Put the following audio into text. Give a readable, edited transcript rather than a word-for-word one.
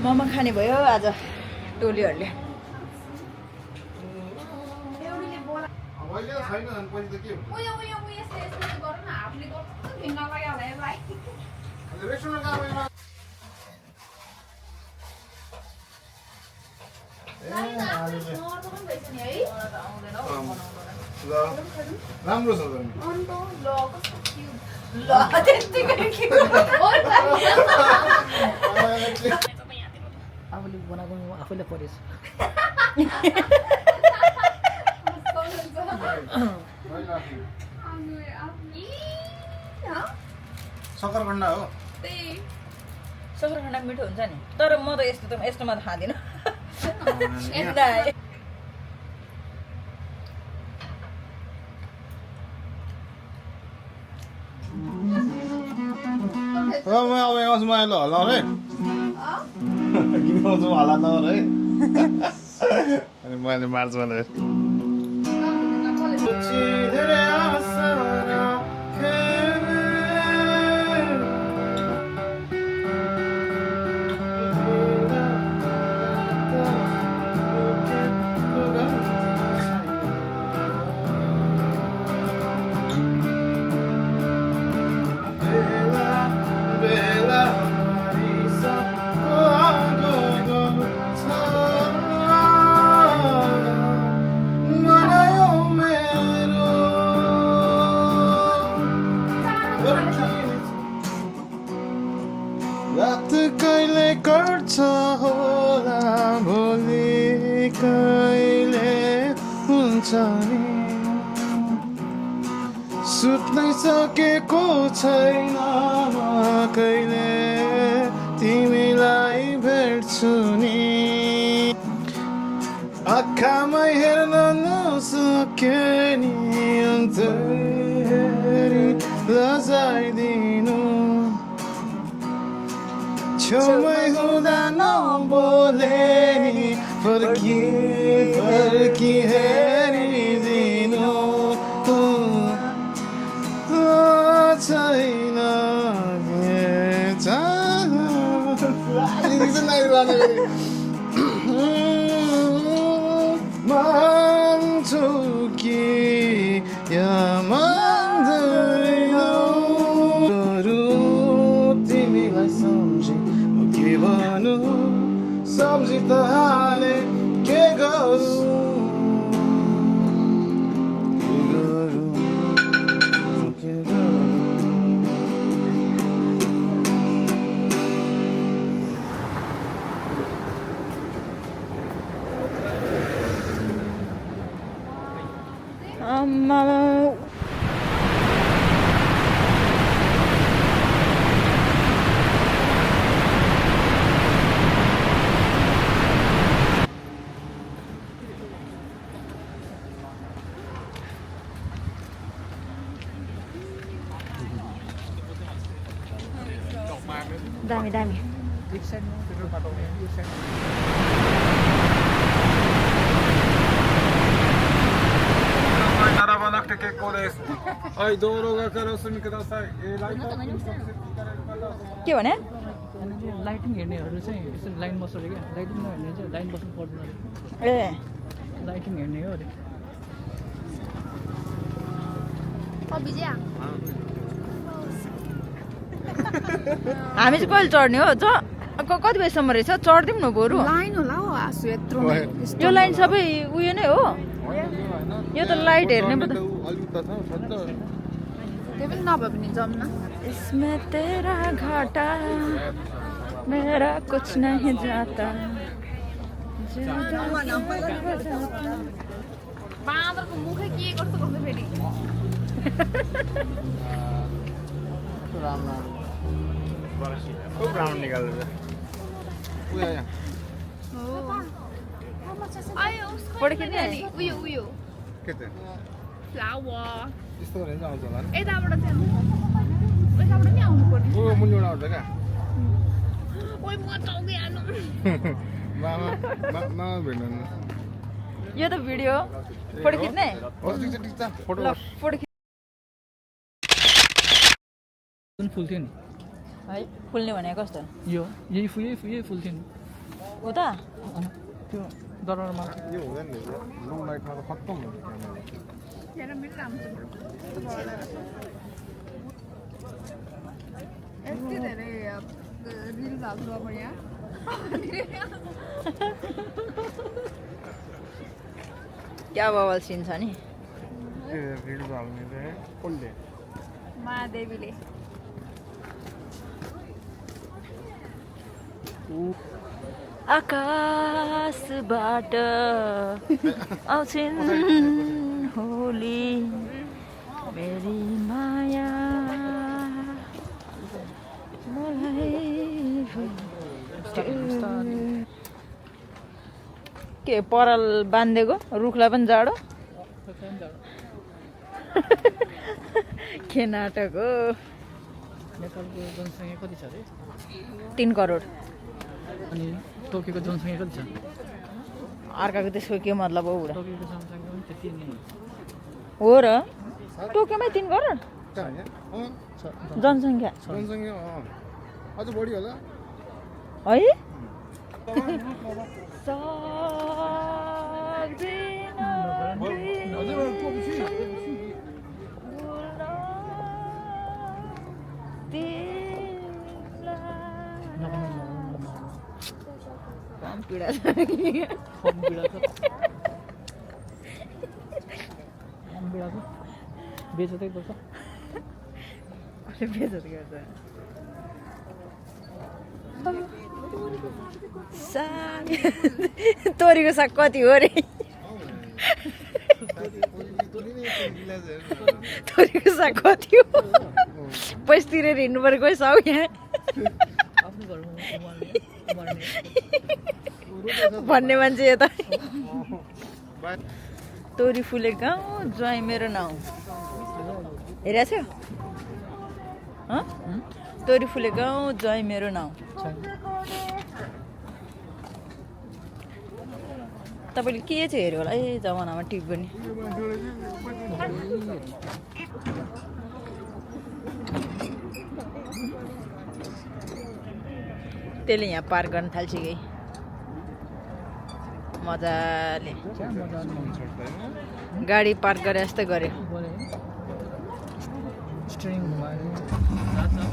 मोमो खाने भयो आज टोलीहरूले। राम्रो छ आफूले बनाएको आफैले परेछ। सकरखण्ड हो। सकरखण्ड मिठो हुन्छ नि, तर म त यस्तोमा त खाँदिनँ। म अब आउँछु म ल हल्लाउ है गिनाउँछु हल्ला नगर है अनि मैले मार्छु भनेर रात कहिले गर्छ होला भोलि कहिले हुन्छ नि सुत्नै सकेको छैन म कहिले तिमीलाई भेट्छु नि आँखामै हेर्न नसके नि अन्तरी लजाइदिनु छेउमै हुँदा नबोले नि फर्की फर्की हेरिदिनु छैन मान्छु कि या मान्दैनौ तिमीलाई सम्झी के भनु सम्झी त हाले के गरौँ दामी दामी एक साइडमा पेट्रोल पाटाउने यो साइड के भने लाइटिङ हेर्नेहरू चाहिँ यसरी लाइन बस्छ अरे क्या लाइटिङ नहेर्ने चाहिँ लाइन बस्नु पर्दैन ए अरे लाइटिङ हेर्ने हो अरे हामी चाहिँ कहिले चढ्ने हो कति बजीसम्म रहेछ चढ्दिउँ न बरु लाइन होला हो आसु यत्रो यो लाइन सबै उयो नै हो यो त लाइट हेर्ने पो त त्यो पनि नभए पनि जाऊँ न इसमें तेरा घाटा मेरा कुछ नहीं जाता बाँदरको मुखै के कस्तो गर्छ फेरि खूब राउन्ड निकालेर फोटो खिच्ने उयो उयो के त फ्लावर यस्तो गरेर चाहिँ आउँछ होला यताबाट चाहिँ यताबाट नि आउनु पर्ने ओ मुन्डुबाट आउँछ क्या ओइ म चौकी आनु मामा भेट्नु यो त भिडियो फोटो खिच्ने फोटो ल फोटो जुन फुल थियो नि है फुल्ने भनेको कस्तो यो यही फुल थियो नि उता त्यो दरबारमा यो हुँदैन नि लो लाइटमा त खत्तम हुन्छ क्यामेरा हेर मेरो राम्रो यति धेरै रिल भएको अब यहाँ क्या बवाल सिन छ नि भिड हाल्ने चाहिँ कसले महादेवीले आकाशबाट आउँछिन् होली मेरी माया के पराल बाँधेको रुखलाई पनि जाडो के नाटक हो नेपालको जनसङ्ख्या कति छ अरे 3 करोड अनि टोकियोको जनसङ्ख्या कति छ अर्काको त्यसको के मतलब हो बुढा टोकियोको जनसङ्ख्या पनि त्यति नै हो र टोकियोमै 3 करोड जनसङ्ख्या जनसङ्ख्या अझ बढी होला है पीडा छ बेचतै पर्छ कसले बेजत गर्छ तोरीको साग कति हो रे तोरीको साग कति हो पैसतिर हिँड्नु पर्यो कोही साउ यहाँ आफ्नो घरमा उमार्ने भन्ने मान्छे यता तोरी फुले गाउँ ज्वाइँ मेरो नाउँ हेरेको थियो तोरी फुले गाउँ ज्वाइँ मेरो नाउँ तपाईँले के चाहिँ हेऱ्यो होला ए जमानामा टिप पनि त्यसले यहाँ पार्क गर्न थाल्छिकै मजाले गाडी पार्क गरे जस्तै गऱ्यो स्ट्रिङ घुमायो